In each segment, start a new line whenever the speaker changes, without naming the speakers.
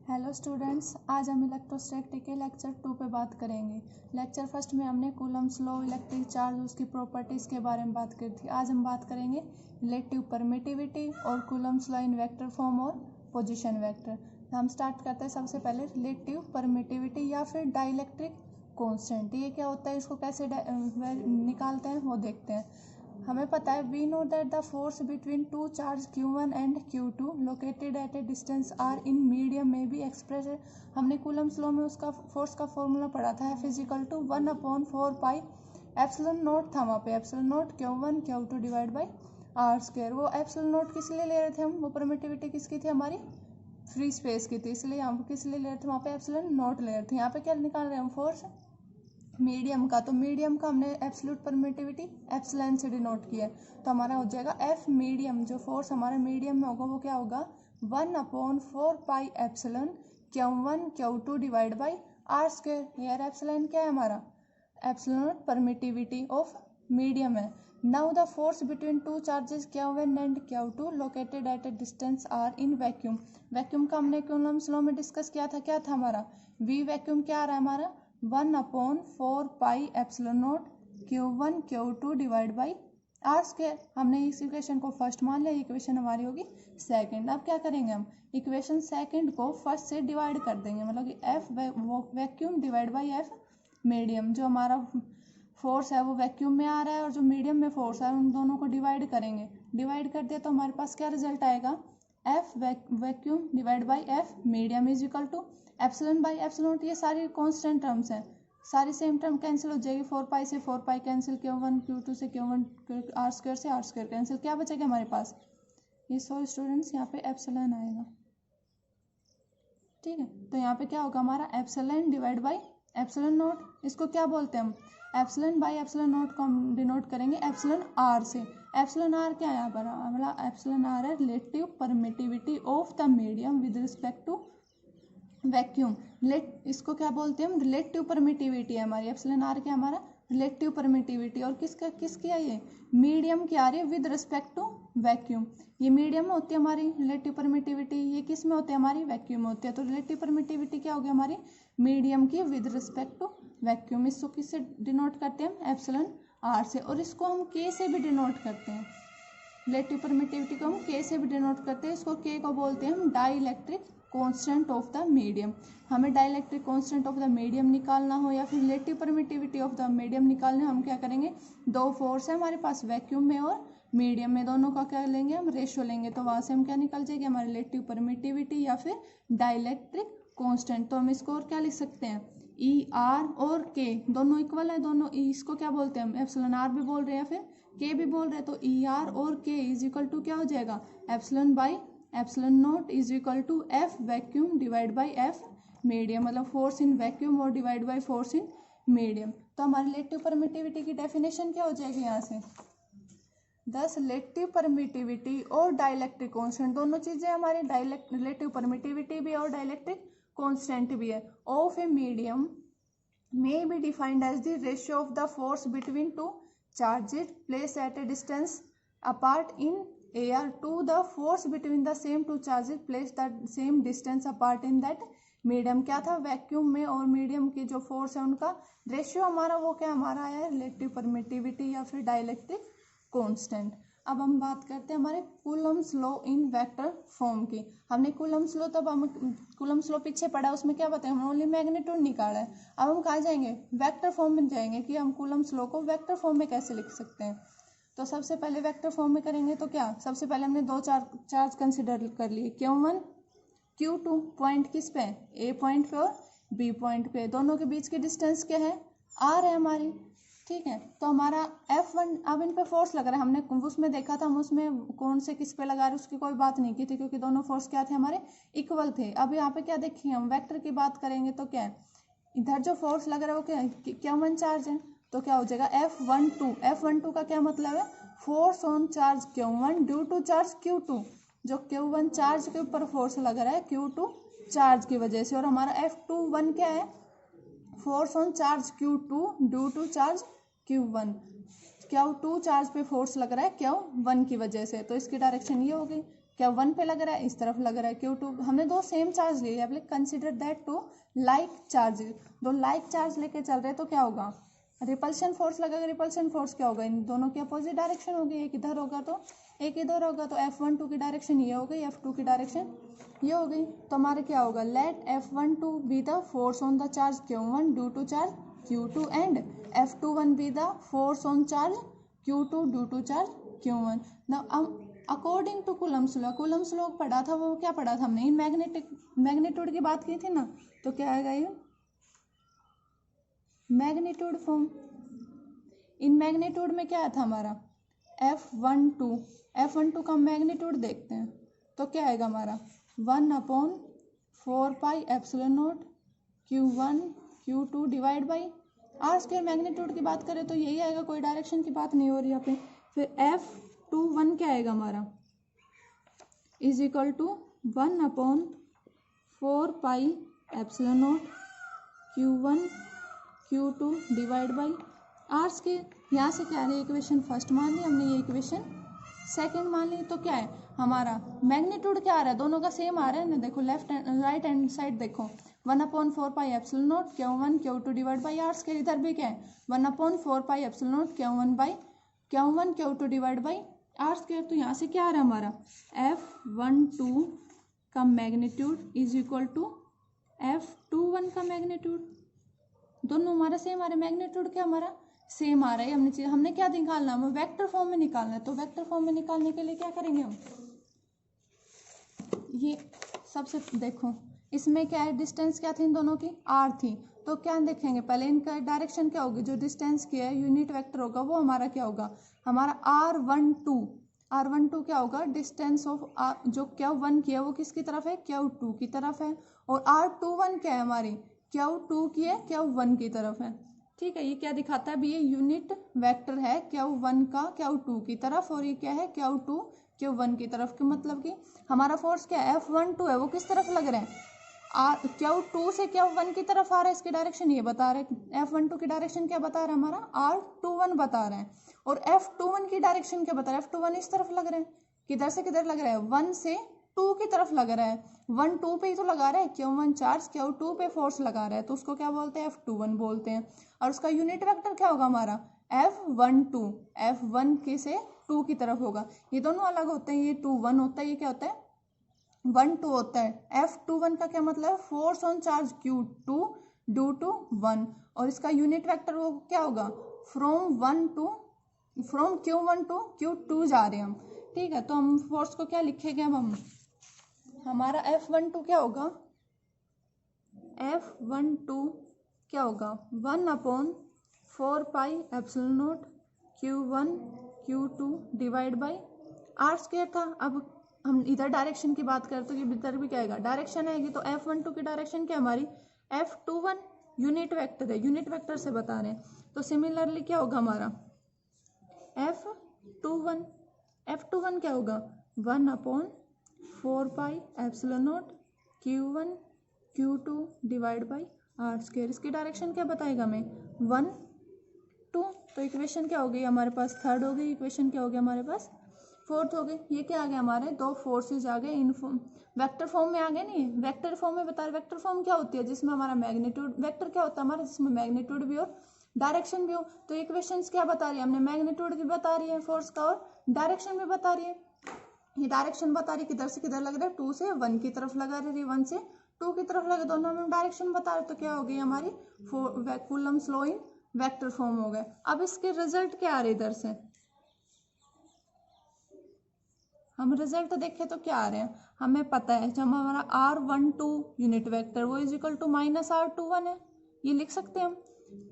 Hello students, आज हम electrostatic के लेक्चर 2 पे बात करेंगे। लेक्चर फर्स्ट में हमने कूलम्ब्स लॉ, इलेक्ट्रिक चार्ज, उसकी प्रॉपर्टीज़ के बारे में बात करी थी। आज हम बात करेंगे रिलेटिव परमिटिविटी और Coulomb's law in vector form और पोजीशन वेक्टर। हम स्टार्ट करते हैं सबसे पहले रिलेटिव परमिटिविटी या फिर डाइलेक्ट्रिक कांस्टेंट। ये क्या होता है, इसको कैसे निकालते हैं वो देखते हैं। हमें पता है we know that the force between two charge Q1 and Q2 located at a distance R in medium में भी एक्सप्रेस। हमने कूलम्ब्स लॉ में उसका फोर्स का फॉर्मूला पढ़ा था, F = 1/4 पाई एप्सिलॉन नॉट था। वहाँ पे epsilon naught Q1 Q2 divide by R²। वो एप्सिलॉन नॉट किस लिए ले रहे थे हम, वो परमिटिविटी किसकी थी, हमारी फ्री स्पेस की थी, इसलिए हम किस लिए ले रहे थे, वहाँ पे एप्सिलॉन नॉट ले रहे थे। यहाँ पे क्या निकाल रहे हैं हम, फोर्स मीडियम का। तो मीडियम का हमने एब्सोल्यूट परमिटिविटी एप्सिलॉन से डिनोट किया, तो हमारा हो जाएगा एफ मीडियम। जो फोर्स हमारे मीडियम में होगा वो क्या होगा, 1/4 pi epsilon Q1 Q2 divide by R²। यार एप्सिलॉन क्या है हमारा, एब्सोल्यूट परमिटिविटी ऑफ मीडियम है। Now the force between two charges Q1 and Q2 located at a distance R in vacuum. Vacuum का हमने कूलम्ब्स लॉ में discuss किया था, क्या था हमारा V वैक्यूम क्या आ रहा है हमारा 1/4 pi epsilon naught Q1 Q2 divide by R²। हमने इस इक्वेशन को फर्स्ट मान लिया, इक्वेशन हमारी होगी सेकंड। अब क्या करेंगे हम, इक्वेशन सेकंड को फर्स्ट से डिवाइड कर देंगे, मतलब कि F vacuum divide by F medium. जो हमारा फोर्स है वो वैक्यूम में आ रहा है और जो मीडियम में फोर्स है उन दोनों को डिवाइड करेंगे। डिवाइड कर दिया तो हमारे पास क्या रिजल्ट आएगा, F vacuum divide by F medium is equal to epsilon by epsilon. ये सारी कांस्टेंट टर्म्स हैं, सारी सेम टर्म कैंसिल हो जाएगी। 4 पाई से 4 पाई कैंसिल, Q1 Q2 से Q1 R² से R² कैंसिल। क्या बचेगा हमारे पास, ये सो स्टूडेंट्स यहाँ पे एप्सिलॉन आएगा, ठीक है। तो यहाँ पे क्या होगा हमारा epsilon divide by epsilon not. इसको क्या बोलते हैं हम, एप्सिलॉन बाई एप्सिलॉन नॉट को हम डिनोट करेंगे एप्सिलॉन R से। एप्सिलॉन R क्या है यहाँ पर, हमारा एप्सिलॉन R है relative permittivity of the medium with respect to vacuum. इसको क्या बोलते हैं हम, रिलेटिव परमिटिविटी है हमारी। एप्सिलॉन R क्या हमारा रिलेटिव परमिटिविटी, और किसकी है ये, मीडियम की आ रही है विद रिस्पेक्ट टू वैक्यूम। ये मीडियम में होती है हमारी रिलेटिव परमिटिविटी, ये किस में होती है हमारी, वैक्यूम में होती है। तो रिलेटिव परमिटिविटी क्या होगी हमारी, मीडियम की विद रिस्पेक्ट टू वैक्यूम। इसको किससे डिनोट करते हैं हम, एप्सिलॉन R से। और इसको हम K से भी डिनोट करते हैं, रिलेटिव परमिटिविटी को हम K से भी डिनोट करते हैं। इसको K को बोलते हैं हम dielectric constant of the medium. हमें dielectric constant of the medium निकालना हो या फिर relative permittivity of the medium निकालने, हम क्या करेंगे, दो फोर्स है हमारे पास वैक्यूम में और मीडियम में, दोनों का क्या लेंगे हम, रेशियो लेंगे। तो वहां से हम क्या निकल जाएगी हमारी रिलेटिव परमिटिविटी या फिर डाइलेक्ट्रिक कांस्टेंट। तो हम इसको और क्या लिख सकते हैं, ER और K दोनों इक्वल है, दोनों इसको क्या बोलते हैं हम, एप्सिलॉन R भी बोल रहे हैं या फिर K भी बोल रहे हैं। तो ER और K इज इक्वल टू क्या हो जाएगा, epsilon by epsilon naught is equal to F vacuum divide by F medium, मतलब फोर्स इन वैक्यूम और divide by force in medium. तो हमारी रिलेटिव परमिटिविटी की डेफिनेशन क्या हो जाएगी यहाँ से, दस रिलेटिव परमिटिविटी और डाइलेक्ट्रिक कांस्टेंट दोनों चीजें हमारी, रिलेटिव परमिटिविटी भी और डाइलेक्ट्रिक कांस्टेंट भी है, of a medium may be defined as the ratio of the force between two charges placed at a distance apart in air to the force between the same two charges placed at same distance apart in that medium। क्या था, vacuum में और medium की जो force है उनका ratio हमारा वो क्या हमारा है, रिलेटिव परमिटिविटी या फिर डाइलेक्ट्रिक कांस्टेंट। अब हम बात करते हैं हमारे Coulomb's law in vector form की। हमने कूलम्ब्स लॉ कूलम्ब्स लॉ पीछे पढ़ा, उसमें क्या बताया, हमने ओनली मैग्नीट्यूड निकाला है। अब हम कहाँ जाएंगे, वेक्टर फॉर्म में जाएंगे कि हम कूलम्ब्स लॉ को वेक्टर फॉर्म में कैसे लिख सकते हैं। तो सबसे पहले वेक्टर फॉर्म में करेंगे तो क्या, सबसे पहले हमने दो चार्ज कंसिडर कर लिए, Q1 Q2। पॉइंट किस पे, A पॉइंट पे और B पॉइंट पे। दोनों के बीच की डिस्टेंस क्या है, R है हमारी, ठीक है। तो हमारा F1, अब इन पे फोर्स लग रहा है, हमने उसमें देखा था, हम उसमें कौन से किस पे लगा रहे उसकी कोई बात नहीं की थी, क्योंकि दोनों फोर्स क्या थे हमारे, इक्वल थे। अब यहाँ पे क्या देखिए, हम वेक्टर की बात करेंगे तो क्या है, इधर जो फोर्स लग रहा है वो क्या है, Q1 चार्ज है, तो क्या हो जाएगा F12। F12 का क्या मतलब है, force on charge Q1 due to charge Q2। जो Q1 चार्ज के ऊपर फोर्स लग रहा है Q2 चार्ज की वजह से। और हमारा F21 क्या है, force on charge Q2 due to charge Q1। Q2 charge पे फोर्स लग रहा है Q1 की वजह से, तो इसकी डायरेक्शन ये होगी। क्या 1 पे लग रहा है, इस तरफ लग रहा है Q2, हमने दो सेम चार्ज लिए, अब consider that two like charge, दो लाइक चार्ज लेके चल रहे हैं तो क्या होगा, रिपल्शन फोर्स लगेगा, रिपल्शन फोर्स क्या होगा, इन दोनों की अपोजिट डायरेक्शन होगी, एक इधर होगा तो एक इधर होगा, तो F12 की डायरेक्शन ये हो गई, F2 की डायरेक्शन ये हो गई, तो हमारे क्या होगा, let F12 be the force on the charge Q1 due to charge Q2 and F21 be the force on charge Q2 due to charge Q1। Now according to Coulomb's law, Coulomb's law पढ़ा था, वो क्या पढ़ा था हमने, in magnitude की बात की थी ना, तो क्या आएगा ये मैग्नीट्यूड फॉर्म। इन मैग्नीट्यूड में क्या था हमारा F12 का मैग्नीट्यूड देखते हैं तो क्या आएगा हमारा 1/4πε0 Q1 Q2 divide by R square. Magnitude की बात करें तो यही आएगा, कोई डायरेक्शन की बात नहीं हो रही यहाँ पे। फिर F21 क्या आएगा हमारा is equal to 1/4πε0 Q1 Q2 divide by R square. यहाँ से क्या है, इक्वेशन फर्स्ट मान ली हमने, ये इक्वेशन सेकंड मान ली, तो क्या है हमारा मैग्नीट्यूड क्या आ रहा है, दोनों का सेम आ रहा है ना, देखो left and right hand side देखो 1/4πε0 Q1 Q2 divide by R square, इधर भी क्या है 1/4πε0 Q1 Q2 divide by R square. तो यहाँ से क्या आ रहा है हमारा F12 का magnitude is equal to F21 का मैग्नीट्यूड, दोनों हमारा सेम आ रहा है, मैग्नीट्यूड क्या हमारा सेम आ रहा है। हमने क्या निकालना है, हमें वेक्टर फॉर्म में निकालना है, तो वेक्टर फॉर्म में निकालने के लिए क्या करेंगे हम, ये सबसे देखो इसमें क्या है, डिस्टेंस क्या थी इन दोनों की r थी, तो क्या देखेंगे पहले इनका डायरेक्शन क्या होगी, जो डिस्टेंस की है यूनिट वेक्टर होगा वो हमारा क्या होगा, हमारा R12 क्या होगा, डिस्टेंस ऑफ जो Q1 की है वो किसकी तरफ है, Q2 की तरफ है, और R21 क्या है हमारी Q2 की है, Q1 की तरफ है। ठीक है, ये क्या दिखाता है अभी, ये यूनिट वेक्टर है Q1 का Q2 की तरफ, और ये क्या है Q2 Q1 की तरफ, के मतलब कि हमारा फोर्स क्या है F12 है वो किस तरफ लग रहे हैं, Q2 से Q1 की तरफ आ रहा है, इसकी डायरेक्शन ये बता रहे हैं, F12 की डायरेक्शन क्या बता रहा है हमारा R21 बता रहे हैं, और F21 की डायरेक्शन क्या बता रहा है, F21 इस तरफ लग रहे हैं, किधर से किधर लग रहा है 1 से 2 की तरफ लग रहा है, 1 2 पे ही तो लगा रहा है, Q1 चार्ज Q2 पे फोर्स लगा रहा है, तो उसको क्या बोलते हैं F21 बोलते हैं। और उसका यूनिट वेक्टर क्या होगा हमारा F1 के से 2 की तरफ होगा, ये दोनों अलग होते हैं, ये 2 1 होता है, ये क्या होता है 1 2 होता है। F21 का क्या मतलब है, force on charge Q2 due to 1, और इसका यूनिट वेक्टर वो क्या होगा फ्रॉम Q1 टू Q2 जा रहे हैं हम। ठीक है, तो हम फोर्स को क्या लिखेंगे, अब हम हमारा F12 क्या होगा, F12 क्या होगा 1/4πε0 Q1 Q2 divide by R square था। अब हम इधर डायरेक्शन की बात करें तो ये इधर भी क्या आएगा, डायरेक्शन आएगी, तो F12 की डायरेक्शन क्या हमारी F21 यूनिट वेक्टर है, यूनिट वेक्टर से बता रहे हैं, तो सिमिलरली क्या होगा हमारा F21 क्या होगा 1/4πε0 Q1 Q2 divide by R square. इसकी डायरेक्शन क्या बताएगा हमें 1 2, तो इक्वेशन क्या हो गई हमारे पास, थर्ड हो गई, इक्वेशन क्या हो गया हमारे पास फोर्थ हो गई। ये क्या आ गया हमारे, दो फोर्सेज आ गए, इन वेक्टर फॉर्म में आ गए, नहीं वेक्टर फॉर्म में बता रहे, वेक्टर फॉर्म क्या होती है जिसमें हमारा मैग्नीट्यूड, वेक्टर क्या होता है हमारा जिसमें मैग्नीट्यूड भी और डायरेक्शन भी हो। तो इक्वेशंस क्या बता रही है, हमने मैग्नीट्यूड भी बता रही है फोर्स का, और डायरेक्शन भी बता रही है। ये डायरेक्शन बता रही है किधर से किधर लग रहा है, 2 से 1 की तरफ लगा रही है, 1 से 2 की तरफ लगे, दोनों में डायरेक्शन बता रहे, तो क्या हो गई हमारी Coulomb's law in vector form हो गए। अब इसके रिजल्ट क्या आ रहे इधर से, हम रिजल्ट देखें तो क्या आ रहे हैं, हमें पता है जब हमारा R12 यूनिट वेक्टर वो इज इक्वल टू -R21 है, ये लिख सकते हैं हम,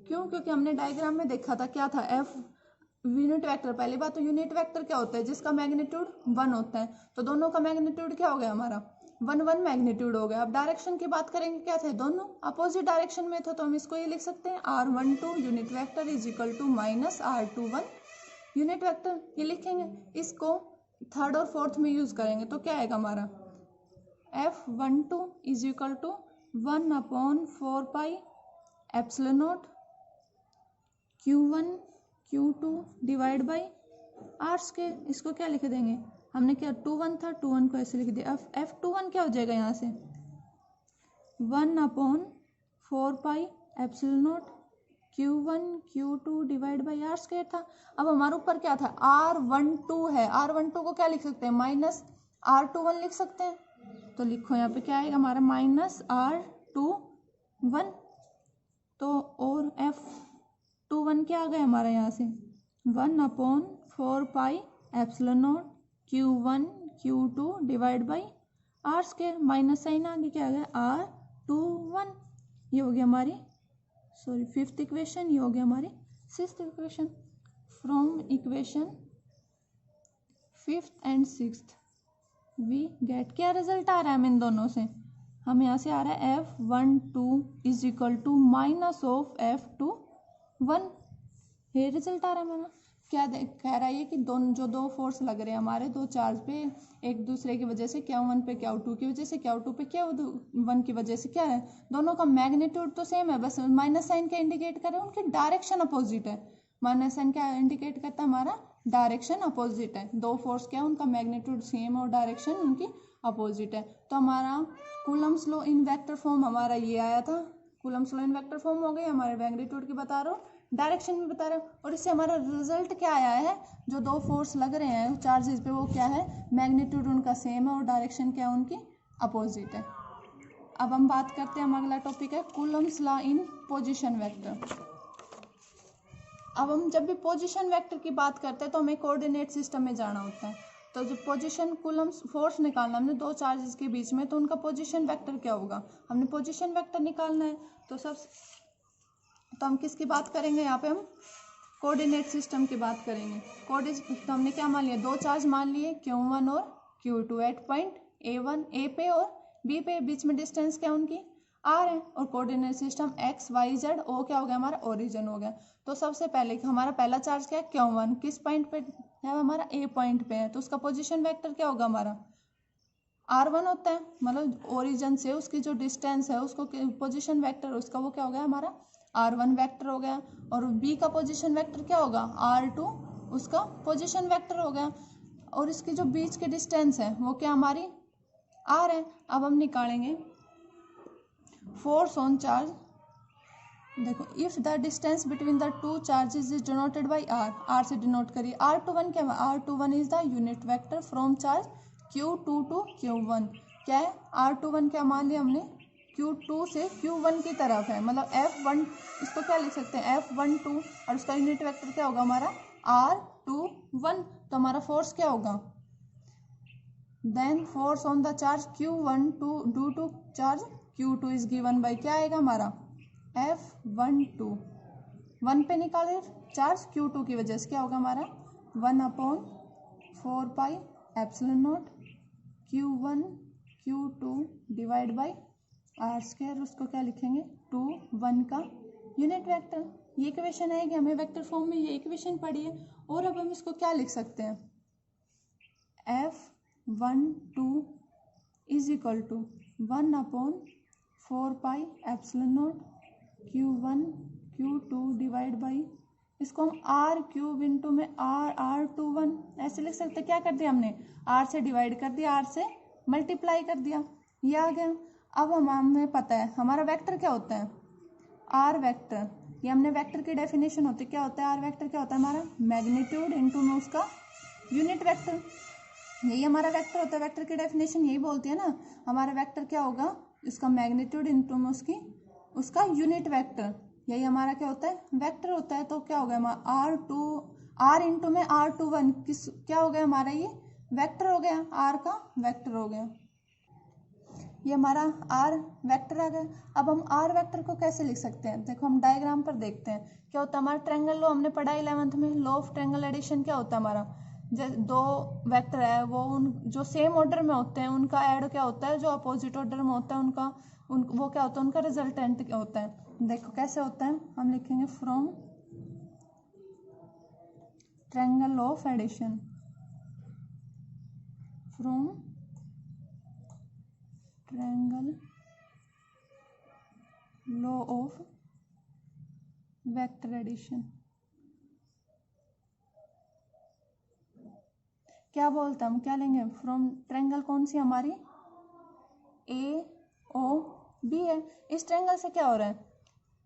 क्यों, क्योंकि हमने डायग्राम में देखा था क्या था F यूनिट वेक्टर, पहली बात तो यूनिट वेक्टर क्या होता है जिसका मैग्नीट्यूड 1 होता है, तो दोनों का मैग्नीट्यूड क्या हो गया हमारा 1 1 मैग्नीट्यूड हो गया। अब डायरेक्शन की बात करेंगे, क्या थे दोनों अपोजिट डायरेक्शन में थे, तो हम इसको ये लिख सकते हैं R12 unit vector is equal to -R21 unit vector, ये लिखेंगे। इसको थर्ड और फोर्थ में यूज करेंगे तो क्या आएगा हमारा F12 is equal to 1/4πε0 Q1 Q2 divide by R square. इसको क्या लिख देंगे हमने क्या 2 1 था, 2 1 को ऐसे लिख दिया। अब F21 क्या हो जाएगा यहाँ से 1/4πε0 Q1 Q2 divide by R square था। अब हमारे ऊपर क्या था R12 है, R12 को क्या लिख सकते हैं माइनस R21 लिख सकते हैं। तो लिखो यहाँ पे क्या आएगा हमारा -R21। तो और F21 क्या आ गया हमारा यहाँ से 1/4πε0 Q1 Q2 divide by R square, minus sign आगे क्या आ गया R21। ये हो गया हमारी फिफ्थ इक्वेशन, ये हो गया हमारी sixth equation. From equation fifth and sixth we get क्या रिजल्ट आ रहा है हम इन दोनों से, हमें यहाँ से आ रहा है F12 is equal to minus of F21। ये रिजल्ट आ रहा है हमारा। क्या कह रहा है कि दो फोर्स लग रहे हैं हमारे दो चार्ज पे एक दूसरे की वजह से, Q1 पे Q2 की वजह से, Q2 पे Q1 की वजह से, क्या है दोनों का मैग्नीट्यूड तो सेम है, बस माइनस साइन क्या इंडिकेट कर रहे हैं उनकी डायरेक्शन अपोजिट है। माइनस साइन क्या इंडिकेट करता है हमारा डायरेक्शन अपोजिट है। दो फोर्स क्या है उनका मैग्नीट्यूड सेम और डायरेक्शन उनकी अपोजिट है। तो हमारा Coulomb's law in vector form हमारा ये आया था। Coulomb's law in vector form हो गई, हमारे मैग्नीट्यूड की बता रहा हूँ, डायरेक्शन भी बता रहा हूँ, और इससे हमारा रिजल्ट क्या आया है जो दो फोर्स लग रहे हैं चार्जेस पे वो क्या है मैग्नीट्यूड उनका सेम है और डायरेक्शन क्या है उनकी अपोजिट है। अब हम बात करते हैं, हम अगला टॉपिक है Coulomb's law in position vector. अब हम जब भी पोजीशन वेक्टर की बात करते हैं तो हमें कोऑर्डिनेट सिस्टम में जाना होता है। तो जो पोजीशन कूलम्स फोर्स निकालना हमने दो चार्जेस के बीच में, तो उनका पोजीशन वेक्टर क्या होगा, हमने पोजीशन वेक्टर निकालना है। तो हम किसकी बात करेंगे यहाँ पे, हम कोऑर्डिनेट सिस्टम की बात करेंगे। तो हमने क्या मान लिया दो चार्ज मान लिए Q1 और Q2 eight point A1 A पे और B पे, बीच में डिस्टेंस क्या उनकी R है, और coordinate system X Y Z O क्या हो गया हमारा ओरिजिन हो गया। तो सबसे पहले हमारा पहला चार्ज क्या है Q1 किस पॉइंट पे है हमारा A पॉइंट पे है, तो उसका पोजीशन वेक्टर क्या होगा हमारा R1 होता है, मतलब ओरिजिन से उसकी जो डिस्टेंस है उसको पोजीशन वेक्टर उसका वो क्या हो गया हमारा R1 वेक्टर हो गया। और B का पोजीशन वेक्टर क्या होगा R2 उसका पोजीशन वेक्टर हो गया। और इसकी जो बीच की डिस्टेंस है वो क्या हमारी R है। अब हम निकालेंगे फोर्स ऑन चार्ज। देखो if the distance between the two charges is denoted by R से डिनोट करिए। R21 क्या है, R21 is the unit vector from charge Q2 to Q1। क्या है R21 क्या मान लिया हमने Q2 से Q1 की तरफ है, मतलब F1 इसको क्या लिख सकते हैं F12 और उसका यूनिट वेक्टर क्या होगा हमारा R21। तो हमारा फोर्स क्या होगा then force on the charge Q1 due to charge Q2 is given by क्या आएगा हमारा F12 1 पे निकाले चार्ज Q2 की वजह से क्या होगा हमारा 1/4πε0 Q1 Q2 divide by R square, उसको क्या लिखेंगे 2 1 का यूनिट वेक्टर। ये इक्वेशन है कि हमें वेक्टर फॉर्म में ये इक्वेशन पढ़ी है। और अब हम इसको क्या लिख सकते हैं F12 is equal to 1/4πε0 Q1 Q2 divide by इसको हम R³ इंटू में R21 ऐसे लिख सकते हैं। क्या कर दिया हमने R से डिवाइड कर दिया, R से मल्टीप्लाई कर दिया, ये आ गया। अब हमें पता है हमारा वेक्टर क्या होता है R वेक्टर, ये हमने वेक्टर की डेफिनेशन होती है क्या होता है R वेक्टर क्या होता है हमारा मैग्नीट्यूड इंटू में उसका यूनिट वेक्टर, यही हमारा वेक्टर होता है। वेक्टर की डेफिनेशन यही बोलती है ना, हमारा वेक्टर क्या होगा इसका मैग्नीट्यूड इंटू में उसका यूनिट वेक्टर, यही हमारा क्या होता है वेक्टर होता है। तो क्या हो गया हमारा R इंटू में R21 क्या हो गया हमारा ये वेक्टर हो गया, R का वेक्टर हो गया, ये हमारा R वेक्टर आ गया। अब हम R वेक्टर को कैसे लिख सकते हैं, देखो हम डायग्राम पर देखते हैं क्या होता है हमारा ट्रायंगल लॉ हमने पढ़ा 11th में, लॉ ऑफ ट्रायंगल एडिशन क्या होता है हमारा दो वेक्टर है वो जो सेम ऑर्डर में होते हैं उनका ऐड क्या होता है, जो अपोजिट ऑर्डर में होता है वो क्या होता है उनका रिजल्टेंट क्या होता है। देखो कैसे होता है, हम लिखेंगे from triangle law of addition, from triangle law of vector addition. क्या बोलते हैं हम, क्या लेंगे फ्रॉम ट्रायंगल, कौन सी हमारी AOB है। इस ट्रायंगल से क्या हो रहा है,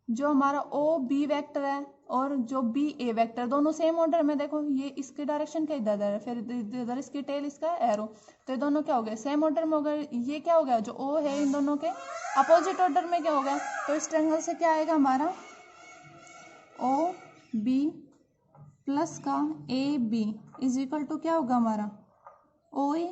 जो हमारा OB वेक्टर है और जो BA वेक्टर दोनों सेम ऑर्डर में, देखो ये इसकी डायरेक्शन क्या इधर है, फिर इधर इसकी टेल, इसका एरो, तो ये दोनों क्या हो गए सेम ऑर्डर में हो गए। ये क्या हो गया, जो O है इन दोनों के अपोजिट ऑर्डर में क्या हो गया। तो इस ट्रायंगल से क्या आएगा हमारा OB प्लस का AB इज इक्वल टू क्या होगा हमारा OA।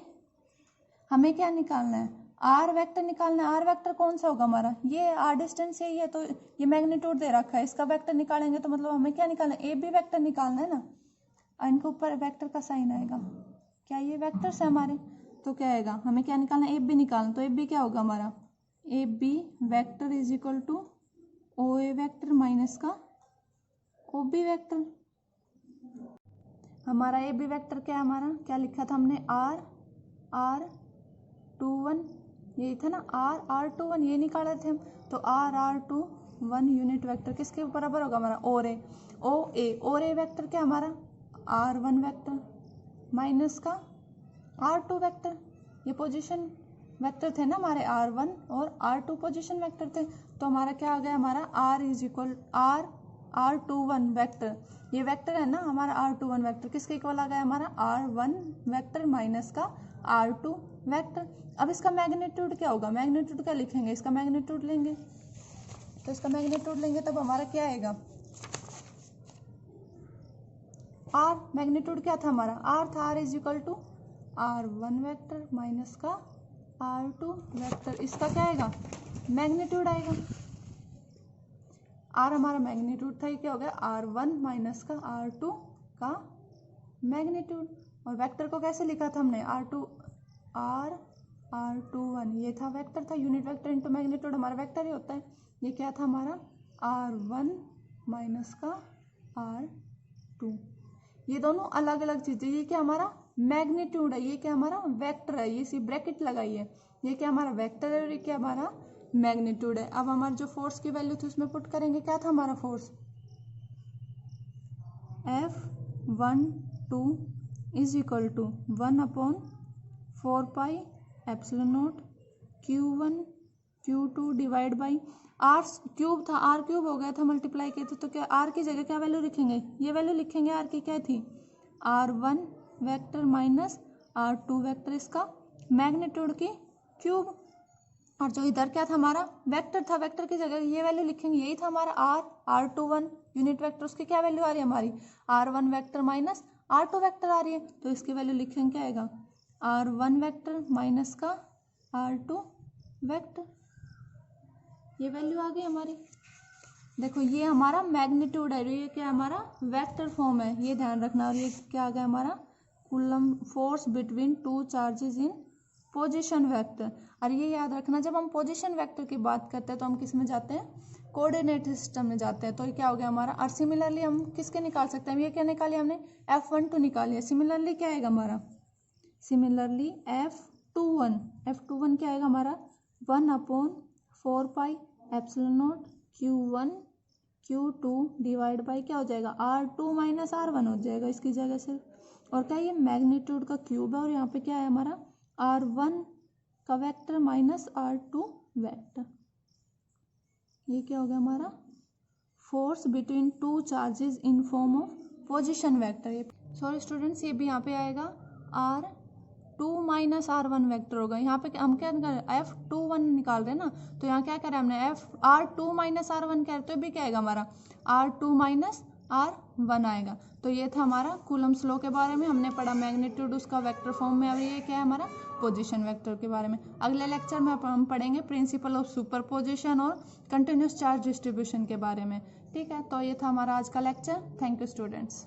हमें क्या निकालना है, आर वेक्टर निकालना है। आर वेक्टर कौन सा होगा हमारा, ये आर डिस्टेंस यही है, तो ये मैग्नीट्यूड दे रखा है, इसका वेक्टर निकालेंगे तो मतलब हमें क्या निकालना है, AB वेक्टर निकालना है ना। इनके ऊपर वेक्टर का साइन आएगा, क्या ये वेक्टर्स है हमारे, तो क्या आएगा, हमें क्या निकालना है, AB निकालना। तो AB क्या होगा हमारा, AB vector is equal to OA vector minus का OB वेक्टर। हमारा AB वेक्टर क्या है, हमारा क्या लिखा था हमने, R21 यही था ना, R21 ये निकाले थे हम। तो R21 यूनिट वेक्टर किसके बराबर होगा हमारा, OA वेक्टर क्या हमारा R1 वेक्टर माइनस का R2 वेक्टर। ये पोजीशन वेक्टर थे ना हमारे, R1 और R2 पोजीशन वेक्टर थे। तो हमारा क्या आ गया, हमारा R is equal R21 vector, ये वेक्टर है ना हमारा R21 वेक्टर किसके इक्वल आ गया हमारा R1 वेक्टर माइनस का R2 वेक्टर। अब इसका मैग्नीट्यूड क्या होगा, मैग्नीट्यूड क्या लिखेंगे, इसका मैग्नीट्यूड लेंगे, तो इसका मैग्नीट्यूड लेंगे तब हमारा क्या आएगा, R मैग्नीट्यूड क्या था हमारा, R था, R is equal to R1 vector minus का R2 वेक्टर। इसका क्या आएगा, मैग्नीट्यूड आएगा। R हमारा मैग्नीट्यूड था, ये क्या हो गया R1 माइनस का R2 का मैग्नीट्यूड। और वेक्टर को कैसे लिखा था हमने, R21 ये था वेक्टर था, यूनिट वेक्टर इंटू मैग्नीट्यूड हमारा वेक्टर ही होता है। ये क्या था हमारा R1 माइनस का R2, ये दोनों अलग अलग चीजें। ये क्या हमारा मैग्नीट्यूड है, ये क्या हमारा वेक्टर है, ये सी ब्रैकेट लगाइए, ये क्या हमारा वेक्टर है और ये क्या हमारा मैग्नीट्यूड है। अब हमारा जो फोर्स की वैल्यू थी उसमें पुट करेंगे, क्या था हमारा force F12 is equal to 1/4 pi epsilon naught Q1 Q2 divide by R cube था, R क्यूब हो गया था मल्टीप्लाई किए थे, तो क्या R की जगह क्या वैल्यू लिखेंगे, ये वैल्यू लिखेंगे। R की क्या थी R1 vector minus R2 vector, इसका मैग्नीट्यूड की क्यूब। और जो इधर क्या था हमारा वेक्टर था, वेक्टर की जगह ये वैल्यू लिखेंगे, यही था हमारा R21 यूनिट वेक्टर, उसकी क्या वैल्यू आ रही है हमारी R1 vector minus R2 vector आ रही है, तो इसकी वैल्यू लिखेंगे क्या आएगा R1 वेक्टर माइनस का R2 वेक्टर। ये वैल्यू आ गई हमारी। देखो ये हमारा मैग्नीट्यूड है, ये क्या हमारा वेक्टर फॉर्म है, ये ध्यान रखना। और ये क्या आ गया हमारा coulomb force between two charges इन पोजीशन वेक्टर। और ये याद रखना, जब हम पोजीशन वेक्टर की बात करते हैं तो हम किस में जाते हैं, कोऑर्डिनेट सिस्टम में जाते हैं। तो ये क्या हो गया हमारा। और सिमिलरली हम किसके निकाल सकते हैं, ये क्या निकाली हमने F12 निकाली है। सिमिलरली क्या आएगा हमारा, सिमिलरली F21 क्या आएगा हमारा 1/4 pi epsilon naught Q1 Q2 divide by क्या हो जाएगा R2 माइनस R1 हो जाएगा इसकी जगह से। और क्या ये मैग्नीट्यूड का क्यूब है, और यहाँ पे क्या है हमारा R1 का वेक्टर माइनस R2 वेक्टर। ये क्या हो गया हमारा force between two charges in form of position vector. ये सॉरी स्टूडेंट्स, ये भी यहाँ पे आएगा R2 माइनस R1 वेक्टर होगा। यहाँ पे हम क्या निकाल रहे हैं F21 निकाल रहे हैं ना, तो यहाँ क्या करें हमने R2 माइनस R1 कह रहे, तो भी क्या आएगा हमारा R2 माइनस R1 आएगा। तो ये था हमारा कूलम्स लॉ के बारे में, हमने पढ़ा मैग्नीट्यूड उसका वेक्टर फॉर्म में। अब ये क्या है हमारा पोजीशन वेक्टर के बारे में। अगले लेक्चर में हम पढ़ेंगे प्रिंसिपल ऑफ सुपरपोजिशन और कंटिन्यूस चार्ज डिस्ट्रीब्यूशन के बारे में। ठीक है, तो ये था हमारा आज का लेक्चर। Thank you students.